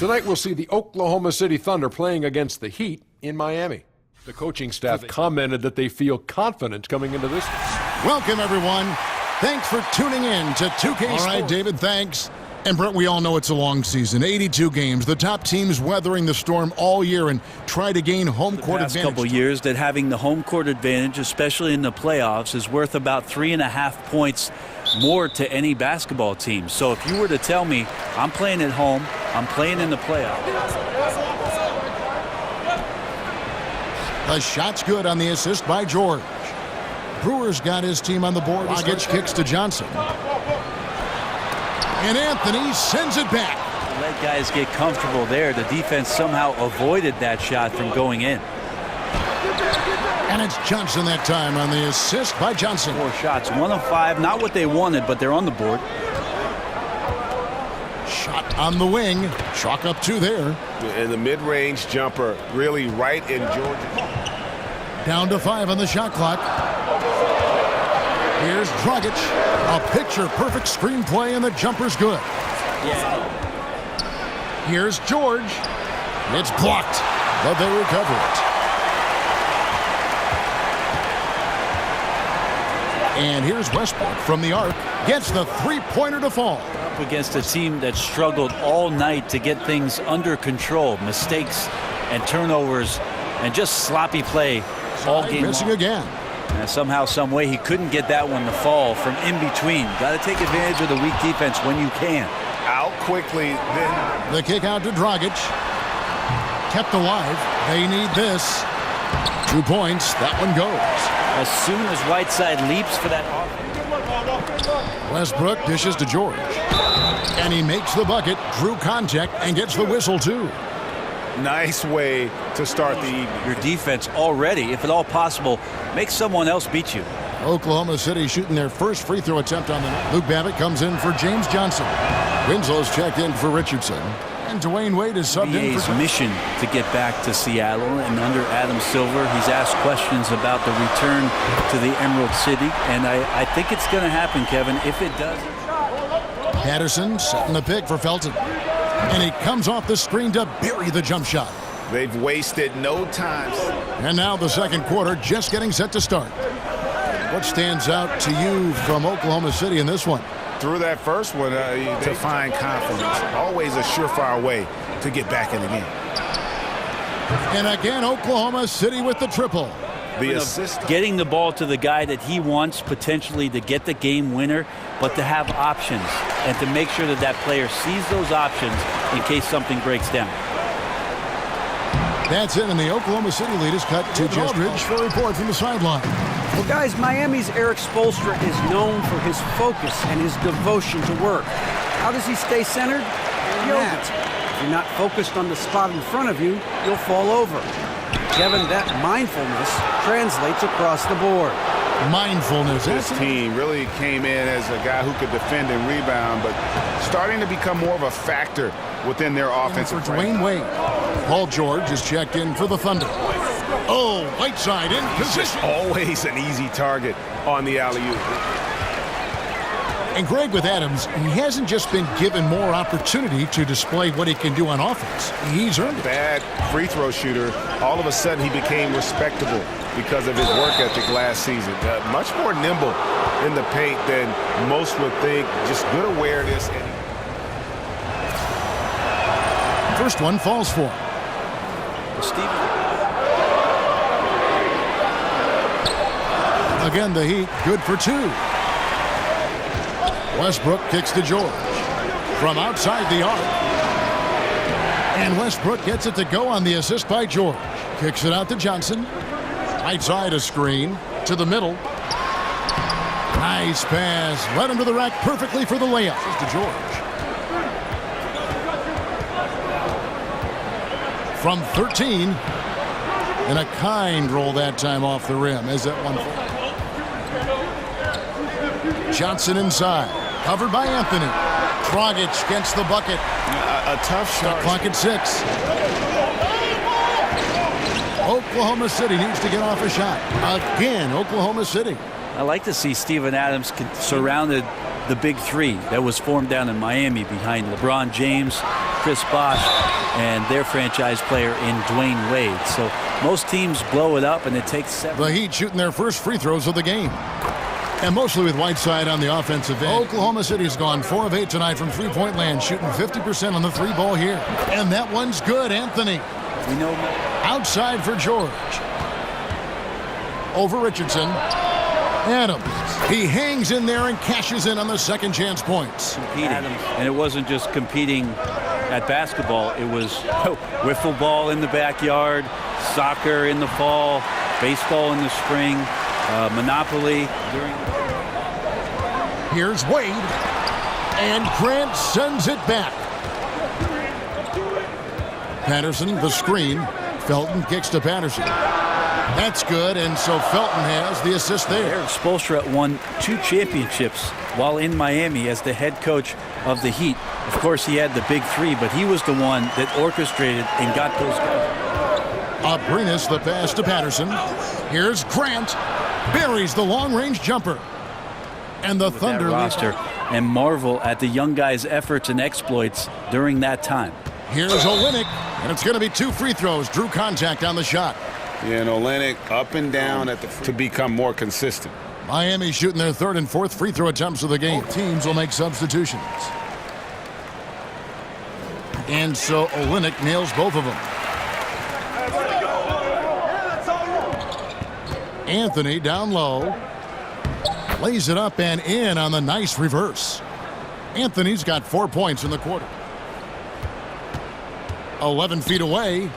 Tonight we'll see the Oklahoma City Thunder playing against the Heat in Miami. The coaching staff commented that they feel confident coming into this. Welcome, everyone. Thanks for tuning in to 2K Sports. All right, David, thanks. And, Brett, we all know it's a long season, 82 games. The top teams weathering the storm all year and try to gain home court advantage. The past couple years that having the home court advantage, especially in the playoffs, is worth about 3.5 points more to any basketball team. So if you were to tell me I'm playing at home, I'm playing in the playoffs. The shot's good on the assist by George. Brewer's got his team on the board. Dragic kicks to Johnson. And Anthony sends it back. Let guys get comfortable there. The defense somehow avoided that shot from going in. And it's Johnson that time on the assist by Johnson. 4 shots, 1 of 5. Not what they wanted, but they're on the board. Shot on the wing. Chalk up 2 there. And the mid-range jumper really right in Georgia. Down to 5 on the shot clock. Here's Dragic. A picture-perfect screenplay, and the jumper's good. Yeah. Here's George. It's blocked, but they recover it. And here's Westbrook from the arc. Gets the three-pointer to fall. Up against a team that struggled all night to get things under control. Mistakes and turnovers and just sloppy play all game long. Missing again. And somehow, some way, he couldn't get that one to fall from in between. Got to take advantage of the weak defense when you can. Out quickly, then. The kick out to Dragic. Kept alive. They need this. 2 points. That one goes. As soon as Whiteside leaps for that offense. Westbrook dishes to George. And he makes the bucket, drew contact, and gets the whistle, too. Nice way to start the evening. Your defense already, if at all possible, make someone else beat you. Oklahoma City shooting their first free throw attempt on the night. Luke Babbitt comes in for James Johnson. Winslow's checked in for Richardson. And Dwayne Wade is subbed in for... mission to get back to Seattle, and under Adam Silver, he's asked questions about the return to the Emerald City, and I think it's going to happen, Kevin, if it does. Patterson setting the pick for Felton. And he comes off the screen to bury the jump shot. They've wasted no time. And now the second quarter just getting set to start. What stands out to you from Oklahoma City in this one? Through that first one, to find confidence. Always a surefire way to get back in the game. And again, Oklahoma City with the triple. The assist. Getting the ball to the guy that he wants potentially to get the game winner, but to have options and to make sure that that player sees those options in case something breaks down. That's it, and the Oklahoma City lead is cut to Aldridge for a report from the sideline. Well, guys, Miami's Eric Spoelstra is known for his focus and his devotion to work. How does he stay centered? Yoga. If you're not focused on the spot in front of you, you'll fall over. Kevin, that mindfulness translates across the board. Mindfulness. This team really came in as a guy who could defend and rebound, but starting to become more of a factor within their offensive for Dwayne Wade. Paul George is checked in for the Thunder. Oh, Whiteside in position. Just always an easy target on the alley-oop. And Greg, with Adams, he hasn't just been given more opportunity to display what he can do on offense. He's earned it. Bad free throw shooter. All of a sudden, he became respectable because of his work ethic last season. Much more nimble in the paint than most would think. Just good awareness. First one falls for him. Again, the Heat, good for 2. Westbrook kicks to George from outside the arc. And Westbrook gets it to go on the assist by George. Kicks it out to Johnson. Right side a screen to the middle. Nice pass. Led him to the rack perfectly for the layup. To George. From 13. And a kind roll that time off the rim as that one. Johnson inside. Covered by Anthony. Dragic gets the bucket. A tough shot. Clock at 6. Oklahoma City needs to get off a shot. Again, Oklahoma City. I like to see Steven Adams surrounded the big three that was formed down in Miami behind LeBron James, Chris Bosh, and their franchise player in Dwayne Wade. So most teams blow it up, and it takes 7. The Heat shooting their first free throws of the game. And mostly with Whiteside on the offensive end. Oklahoma City's gone 4 of 8 tonight from three-point land, shooting 50% on the three ball here. And that one's good, Anthony. We know outside for George. Over Richardson. Adams. He hangs in there and cashes in on the second chance points. And it wasn't just competing at basketball. It was wiffle ball in the backyard, soccer in the fall, baseball in the spring, Monopoly during. Here's Wade, and Grant sends it back. Patterson, the screen. Felton kicks to Patterson. That's good, and so Felton has the assist there. Erik Spoelstra won 2 championships while in Miami as the head coach of the Heat. Of course, he had the big 3, but he was the one that orchestrated and got those guys. Abrinas the pass to Patterson. Here's Grant. Buries the long-range jumper. And the Thunder roster and marvel at the young guys' efforts and exploits during that time. Here's Olynyk, and it's going to be 2 free throws. Drew contact on the shot. Yeah, and Olynyk up and down to become more consistent. Miami shooting their 3rd and 4th free throw attempts of the game. Both teams will make substitutions. And so Olynyk nails both of them. Anthony down low. Lays it up and in on the nice reverse. Anthony's got 4 points in the quarter. 11 feet away.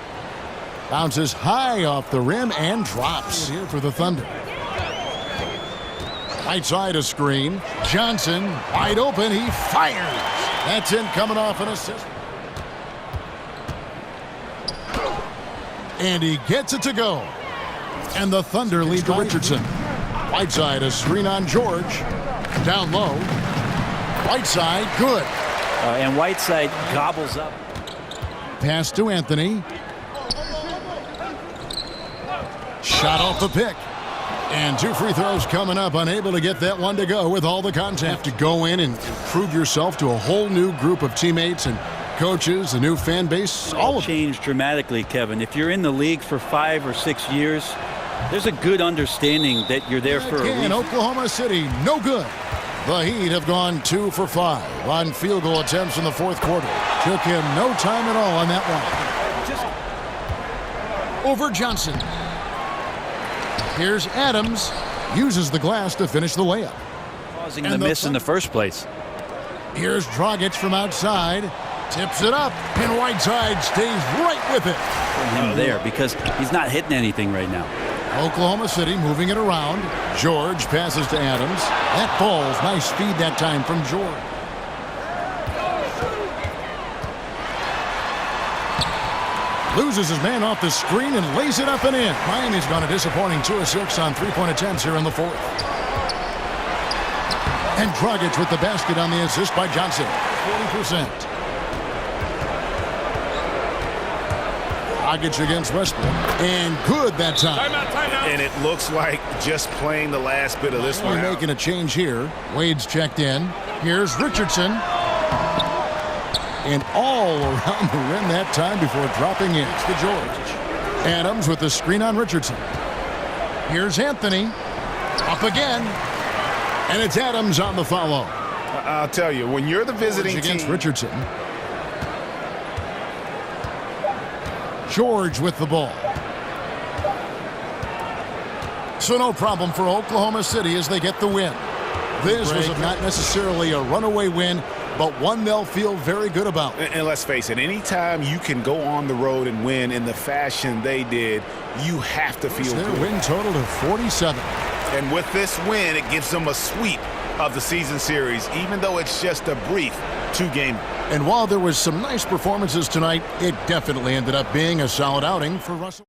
Bounces high off the rim and drops here for the Thunder. Right side a screen. Johnson wide open. He fires. That's in coming off an assist. And he gets it to go. And the Thunder lead to Richardson. Whiteside a screen on George. Down low. Whiteside good. And Whiteside gobbles up. Pass to Anthony. Shot off the pick. And 2 free throws coming up. Unable to get that one to go with all the contact. To go in and prove yourself to a whole new group of teammates and coaches, a new fan base. All changed dramatically, Kevin. If you're in the league for 5 or 6 years, there's a good understanding that you're there for a reason. Oklahoma City, no good. The Heat have gone 2 for 5 on field goal attempts in the 4th quarter. Took him no time at all on that one. Over Johnson. Here's Adams. Uses the glass to finish the layup. Causing the miss in the first place. Here's Dragic from outside. Tips it up. And Whiteside stays right with it. Him there because he's not hitting anything right now. Oklahoma City moving it around. George passes to Adams. That ball's nice speed that time from George. Loses his man off the screen and lays it up and in. Miami's gone a disappointing 2 of 6 on 3-point attempts here in the 4th. And Dragic with the basket on the assist by Johnson. 40%. Dragic against Westbrook. And good that time. And it looks like just playing the last bit of this one. Making a change here. Wade's checked in. Here's Richardson. And all around the rim that time before dropping in. It's to George. Adams with the screen on Richardson. Here's Anthony. Up again. And it's Adams on the follow. I'll tell you, when you're the visiting George against team. Richardson. George with the ball. So no problem for Oklahoma City as they get the win. This was not necessarily a runaway win, but one they'll feel very good about. And let's face it, anytime you can go on the road and win in the fashion they did, you have to feel good. Their win total to 47. And with this win, it gives them a sweep of the season series, even though it's just a brief 2-game. And while there was some nice performances tonight, it definitely ended up being a solid outing for Russell.